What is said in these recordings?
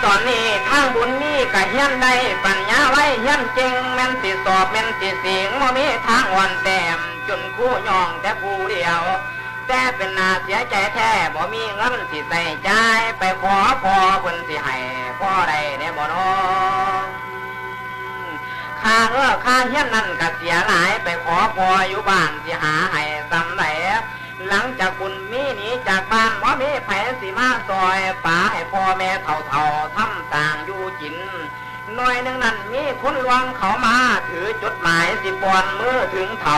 ตอนนี้ทางบุญมีกะเฮียนได้ปัญญาไว้เฮียนจริงแม่นสิสอบแม่นสิเสียงบ่มีทางอ่อนแต้มจนคู่ย่องแต่ผู้เดียวแต่เป็นนาเสียใจแท้บ่มีเงินสิใส่ใจไปขอพ่อเพิ่นสิให้พ่อใดแน่บ่น้องค่าค่าเฮียนนั่นก็เสียหลายไปขอพ่ออยู่บ้านสิหาให้ซำใดหลังจากบุญมีหนีจากบ้านบ่มีไผสิมาซอยป่าให้พ่อแม่เฒ่าๆทำต่างอยู่กินหน่อยนึงนั้นมีคนลวงเขามาถือจดหมายสิปอนมือถึงเฒ่า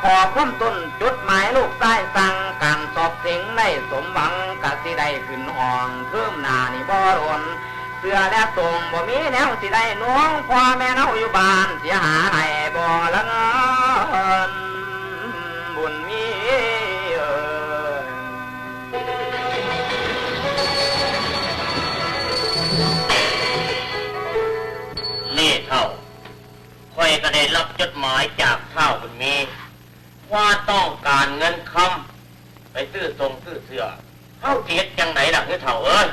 ขอพ้นต้นจดหมายลูกใต้สั่งการสอบเสียงได้สมหวังกะสิได้ขึ้นห้องเพิ่มหน้านี่บ่รนเสื้อและตรงบ่มีแนวสิได้น้องพ่อแม่เนาอยู่บ้านเสียหาให้บ่ละเงินบุญมีนี่เท่าค่อยก็ได้รับจดหมายจากเท่าบุญมีว่าต้องการเงินคำไปซื้อทรงซื้อเสื้อเท่าเทียดจังไหนล่ะคือเท่าเอ้ย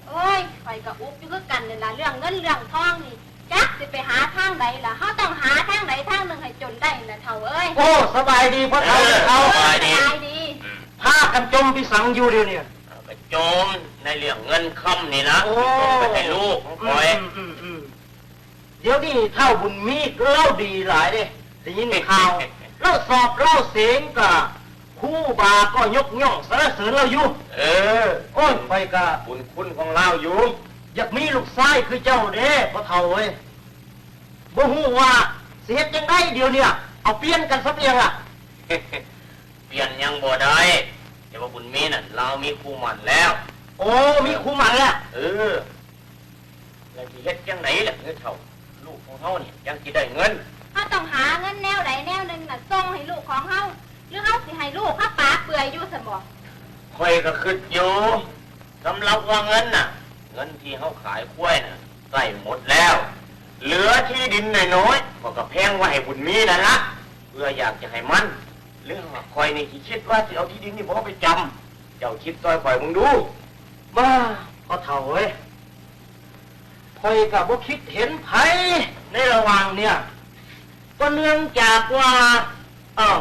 โอ้ยข่อยกับอุ๊บอยู่คือกันนี่ล่ะเรื่องเงินเรื่องทองนี่จักสิไปหาทางใดล่ะเฮาต้องหาทางใดทางหนึ่งให้จนได้น่ะเฒ่าเอ้ยโอ้สบายดีพ่อเฒ่าสบายดีพากันจมพิสังอยู่เดียวเนี่ยไปจมในเรื่องเงินคำนี่นะไปให้ลูกของข่อยเดี๋ยวนี้เท่าบุญมีเล่าดีหลายเด้ได้ยินข่าวเล่าสอบเล่าเสียงกะคู่บาก็ยกย่องสรรเสริญเราอยู่โอ้ยไปกะบุญคุณของเราอยู่อยากมีลูกชายคือเจ้าเด้พ่อเฒ่าเว้ยบ่ฮู้ว่าเสียจังได้เดี๋ยวเนี่ยเอาเปลี่ยนกันซะเพียงอ่ะเปลี่ยนยังบ่ได้แต่ว่าบุญมีน่ะเรามีคู่หมั่นแล้วโอ้มีคู่หมั่นแล้วแล้วสิเฮ็ดจังไหนล่ะคือเฒ่าลูกของเฮานี่ยังสิได้เงินเฮาต้องหาเงินแนวใดแนวหนึ่งน่ะส่งให้ลูกของเฮาหรือเฮาสิให้ลูกเฮาปากเปื่อยอยู่ซั่นบ่ค่อยก็คิดอยู่สำหรับว่าเงินน่ะเงินที่เฮาขายควายน่ะใส่หมดแล้วเหลือที่ดินน้อยๆก็แพงไว้ให้บุญมีนั่นละเพื่ออยากจะให้มันเรื่องค่อยนี่คิดว่าสิเอาที่ดินนี่บ่ไปจำเจ้าคิดซอยข่อยมึงดูบ้าพ่อเฒ่าเว้ยค่อยก็บ่คิดเห็นไผในระหว่างเนี่ยก็เนื่องจากว่า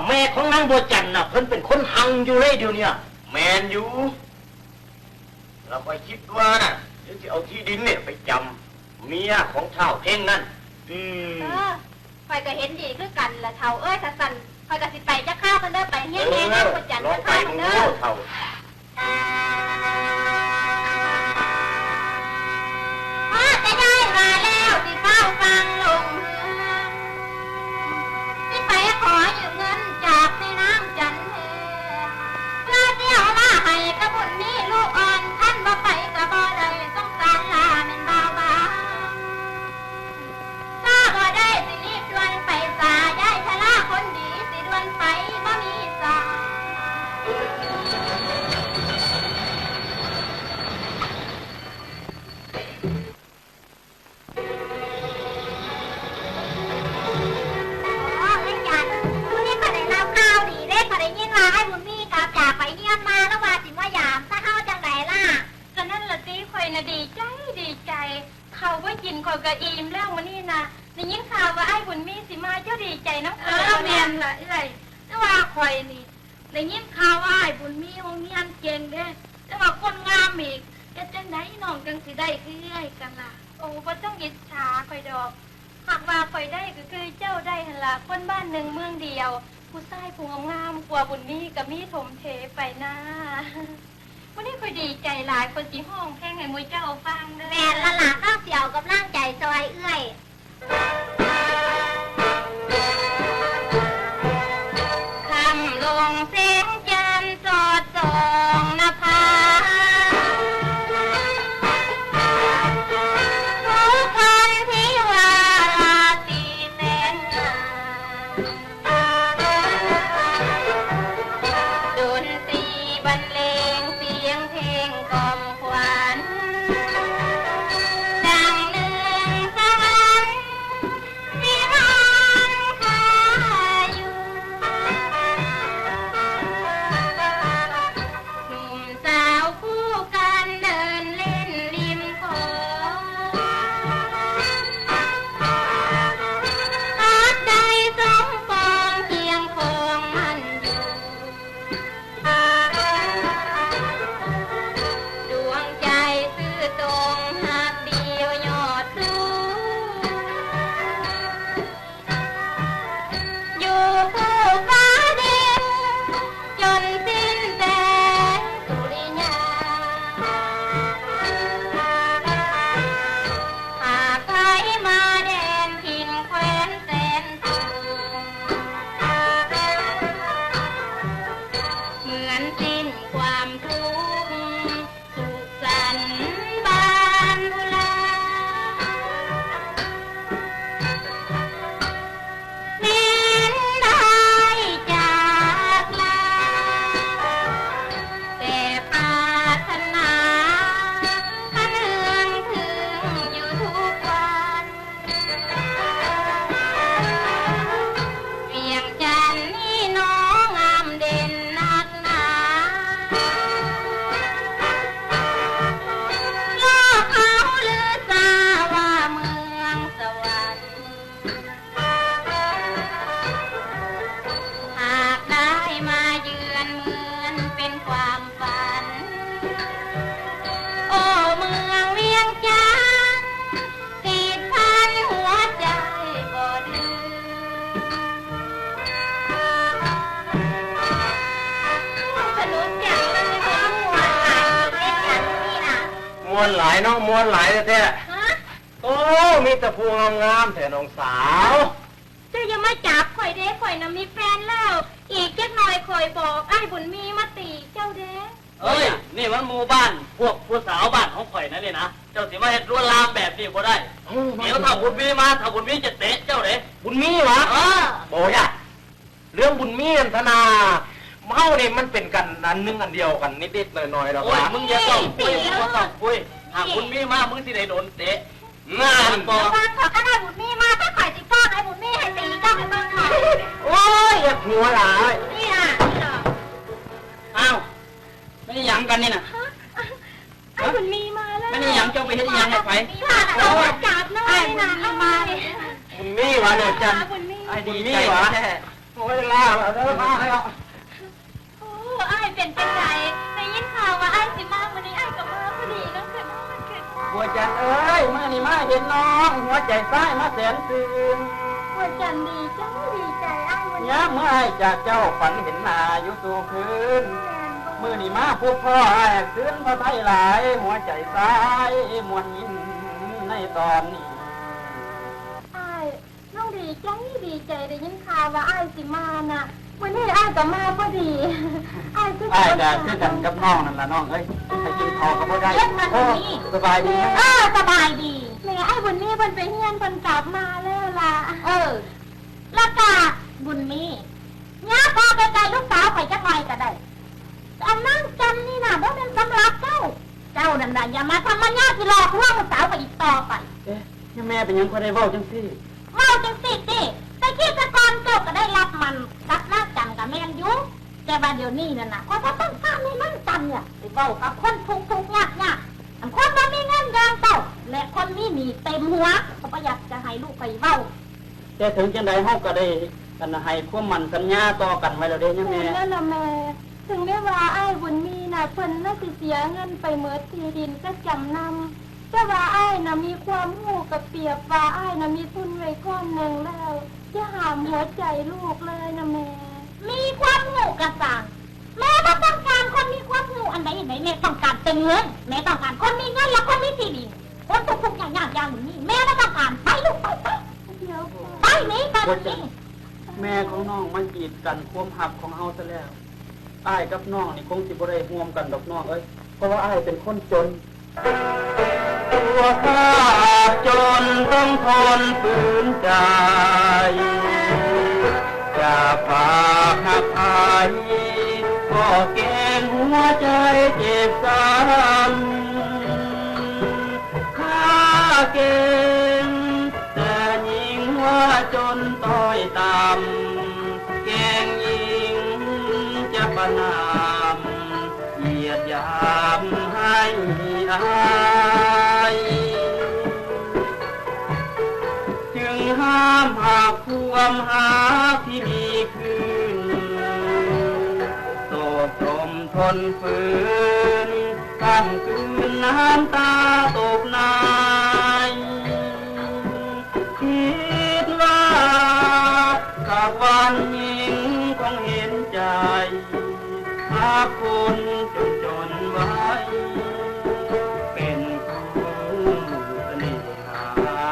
แม่ของนางบัวจันทร์น่ะเพิ่นเป็นคนหังอยู่เลยเดี๋ยวนี้แม่นอยู่เราไปคิดว่าน่ะเดี๋ยวจะเอาที่ดินเนี่ยไปจำเมียของเฒ่าเพ่งนั่นข่อยก็เห็นดีคือกันล่ะเฒ่าเอ้ยถ้าสั่นข่อยก็สิไปจักข้าวกันเด้อไปเฮียนแม่นางบัวจันทร์จักข้าวกันเด้อเฒ่าจะได้มาแล้วสิเฝ้าฟังลงที่ไปขอยืมเงินจากแม่นางจันเทเพื่อเที่ยวล่าให้กระบุญนี้ลูกอ่อนท่านบ่ไปกระบ่ได้ต้องการลาเป็นเบาบางถ้าบ่ได้สิรีบด่วนไปสาย้ายชะลาคนดีสิด่วนไปบ่มีสาไอ้บุญมีกลับจากไปเยี่ยมมาแล้วว่าสิว่ายามถ้าเฮาจังไดล่ะก็นั่นล่ะสิข่อยน่ะดีใจเขาบ่กินข่อยก็อิ่มแล้วมื้อนี้น่ะได้ยินข่าวว่าไอ้บุญมีสิมาเจ้าดีใจนำข่าวแม่นล่ะเอ้ยแต่ว่าข่อยนี่ได้ยินข่าวว่าไอ้บุญมีโรงเรียนเก่งเด้แต่ว่าคนงามอีกเฮ็ดจังไดน้องจังสิได้คือเอ้ยกันล่ะโอ้บ่ต้องอิจฉาข่อยดอกหากว่าข่อยได้ก็คือเจ้าได้หั่นล่ะคนบ้านหนึ่งเมืองเดียวผู้ชายผู้งามกว่าบุญมีกับมีถมเทไปนะวันนี้ค่อยดีใจหลายคนสีห้องแพงให้มวยเจ้าฟังเด้อแม่ละล่ะข้าวเสี่ยวกับร่างใจซอยเอื้อยคำลงเสียงจันสอดส่องนภาเ มวนหลายเนาะมวนหลายแท้ ฮะ ๆโอ้มีแต่ผู้งามๆแท้น้องสาว เจ้าอย่ามาจับข่อยเด้ข่อยน่ะมีแฟนแล้ว อีกจักหน่อยข่อยบอกไอ้บุญมีมาตีเจ้าเด้ เอ้ย นี่มันหมู่บ้าน พวกผู้สาวบ้านของข่อยนะนี่นะ เจ้าสิมาเฮ็ดลวนลามแบบนี้บ่ได้ เดี๋ยวถ้าบุญมีมาถ้าบุญมีจะเตะเจ้าเด้ บุญมีวะ โบยะเรื่องบุญมีอันธนาเมาเนี่ยมันเป็นกันอันนึงอันเดียวกันนิดๆหน่อยๆหรอก โอ้ย วะ มึงอย่าต้องคุยมึงบ่ต้องคุยหากบุญมีมามึงสิได้โดนเตะงานบ่ ระวังเขาก็ได้บุญมีมาถ้าข่อยสิฟ้องไอ้บุญมีให้ตีเจ้าให้เบิ่งหน่อย โอ้ยอย่าหัวหลาย นี่น่ะนี่น่ะ อ้าวไม่ได้หยังกันนี่น่ะ ฮะไอ้บุญมีมาแล้ว ไม่ได้หยังเจ้าไปเฮ็ดหยังให้ไผ มีมาแล้วเอาจับหน่อยนะเอามา บุญมีวะเนี่ยจัน บุญมี ไอ้ดี มี ใจ วะ แท้ โอ้ยลาเอาเด้อมาให้เอา โอ้ไอ้เป็นจังไดได้ยินข่าวว่าไอ้สิมาวันนี้ไอ้ก็มาพอดีนั่นคือน้องมันคือ บัวจันเอ้ยมานี่มาเห็นน้องหัวใจซ้ายมาแสนซื่น วันจันทร์ดีจังดีใจไอ้วันนี้ ยามเมื่อให้จากเจ้าฝันเห็นหน้าอยู่สู่คืนมือนี่มาพบพ่อไอ้คืนพระไทยหลาย หัวใจซ้ายมวนยินในตอนนี้ ไอ้น้องดีจังดีใจได้ยินข่าวว่าไอ้สิมาน่ะวันนี้ไอ้ก็มาพอดีไอ้คือ ไอ้ก็คือกันกับน้องนั่นล่ะน้องเอ้ยไปกินข้าวก็บ่ได้โอ้สบายดีนะ สบายดีแม่ไอ้บุญมีเพิ่นไปเฮียนเพิ่นกลับมาแล้วล่ะแล้วก็บุญมีย่าพอไปไกลลูกสาวไปจักหน่อยก็ได้อันนั่งจันนี่น่ะบ่เป็นสำหรับเจ้านั่นน่ะอย่ามาทำมันยากสิหลอกลวงลูกสาวไปอีกต่อไป เอ๊ะแม่เป็นหยังบ่ได้เว้าจังซี่ เมาจังสิติแต่คิดตะกอนเจ้าก็ได้รับมันรับนั่งจันกับแม่นอยู่แต่ว่าเดี๋ยวนี้นั่นน่ะก็ต้องการให้นั่งจันเนี่ยไปเว้ากับคนทุกข์ยากอันคนบ่มีเงินอย่างเจ้าและคนมีหนี้เต็มหัวเขาบ่อยากจะให้ลูกไปเว้า แต่ถึงจังไดเฮาก็ได้กันให้ความมั่นสัญญาต่อกันไว้แล้วเด้ยังแม่ นั่นน่ะแม่ถึงแม้ว่าไอ้บุญมีน่ะเพิ่นน่าสิเสียเงินไปเมิดที่ดินก็จำนำแต่ว่าไอ้น่ะมีความรู้กับเปรียบว่าไอ้น่ะมีทุนไว้ก้อนหนึ่งแล้วจะหามหัวใจลูกเลยนะแม่มีความรู้กระสังแม่บ่ต้องการคนมีความรู้อันใดแม่ต้องการเป็นเงินแม่ต้องการคนมีเงินและคนมีที่ดินคนทุกๆอย่างบุญมีแม่บ่ต้องการไปลูกไปเดี๋ยวไปนี่ไปนี่ แม่ของน้องมันกีดกันความหักของเฮาซะแล้วอ้ายกับน้องนี่คงสิบ่ได้ร่วมกันดอกน้องเอ้ยเพราะว่าอ้ายเป็นคนจนตัวข้าจนต้องทนฝืนใจจะฝากหักอายก็เกรงหัวใจเจ็บซ้ำข้าเก่งแต่ยิงว่าจนต้อยต่ำเก่งยิงจะประนามเหยียดหยามให้อายจึงห้ามหากความหาที่ดีขึ้นโศกตรมทนฝืนตั้งคืนน้ำตาตกในคิดว่ากับวันยิ่งคงเห็นใจหากคนจนไว้เป็นคู่เสน่หา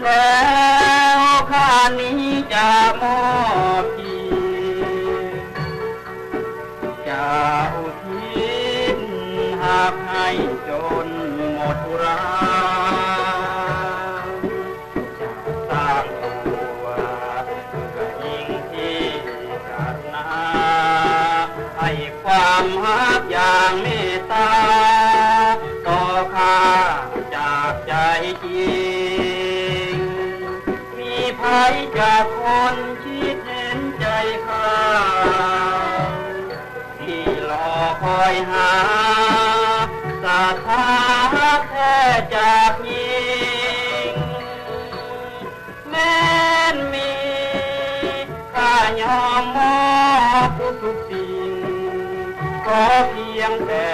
แล้วข้านี้จะมอบทีจะอุทิศหากให้จนหมดราจะสร้างตัวกระยิ่งที่กัดนาให้ความรักอย่างเมตตาต่อข้าจากใจจริงมีภัยจากคนคิดเห็นใจข้าที่รอคอยหาศรัทธาแท้จากยิงแม้นมีข้ายอมมอบทุกสิ่งขอเพียงแต่